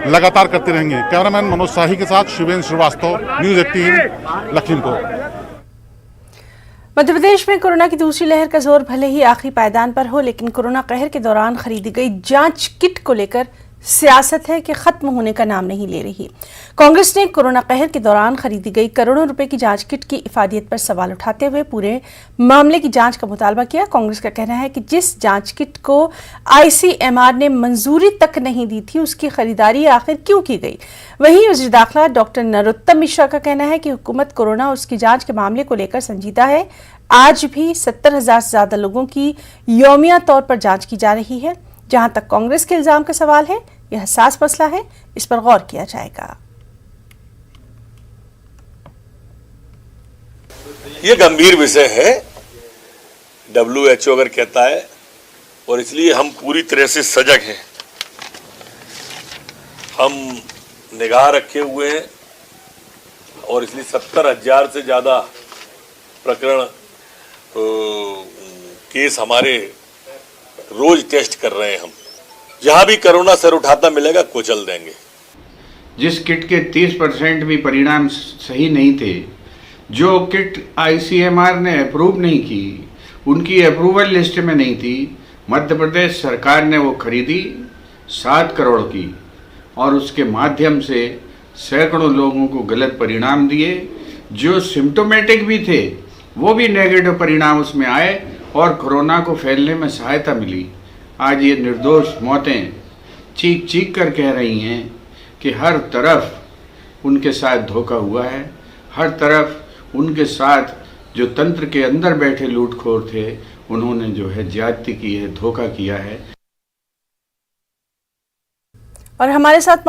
लगातार करते रहेंगे। कैमरामैन मनोज शाही के साथ शिवेंद्र श्रीवास्तव, न्यूज़ 18 लखीमपुर। मध्य प्रदेश में कोरोना की दूसरी लहर का जोर भले ही आखिरी पायदान पर हो, लेकिन कोरोना कहर के दौरान खरीदी गई जांच किट को लेकर सियासत है कि खत्म होने का नाम नहीं ले रही। कांग्रेस ने कोरोना कहर के दौरान खरीदी गई करोड़ों रुपए की जांच किट की इफादियत पर सवाल उठाते हुए पूरे मामले की जांच का मुतालबा किया। कांग्रेस का कहना है कि जिस जांच किट को ICMR ने मंजूरी तक नहीं दी थी, उसकी खरीदारी आखिर क्यों की गई। वहीं वज़ीर दाखिला डॉक्टर नरोत्तम मिश्रा का कहना है कि हुकूमत कोरोना और उसकी जांच के मामले को लेकर संजीदा है। आज भी 70,000 से ज्यादा लोगों की यौमिया तौर पर जांच की जा रही है। जहां तक कांग्रेस के इल्जाम का सवाल है, यह हसास मसला है, इस पर गौर किया जाएगा। यह गंभीर विषय है, WHO अगर कहता है, और इसलिए हम पूरी तरह से सजग हैं। हम निगाह रखे हुए हैं और इसलिए 70,000 से ज्यादा प्रकरण केस हमारे रोज टेस्ट कर रहे हैं। हम जहां भी कोरोना सर उठाता मिलेगा कुचल देंगे। जिस किट के 30% भी परिणाम सही नहीं थे, जो किट ICMR ने अप्रूव नहीं की, उनकी अप्रूवल लिस्ट में नहीं थी, मध्य प्रदेश सरकार ने वो खरीदी 7 करोड़ की और उसके माध्यम से सैकड़ों लोगों को गलत परिणाम दिए। जो सिम्टोमेटिक भी थे वो भी नेगेटिव परिणाम उसमें आए और कोरोना को फैलने में सहायता मिली। आज ये निर्दोष मौतें चीख चीख कर कह रही हैं कि हर तरफ उनके साथ धोखा हुआ है, हर तरफ उनके साथ जो तंत्र के अंदर बैठे लूटखोर थे, उन्होंने जो है ज्यादती की है, धोखा किया है। और हमारे साथ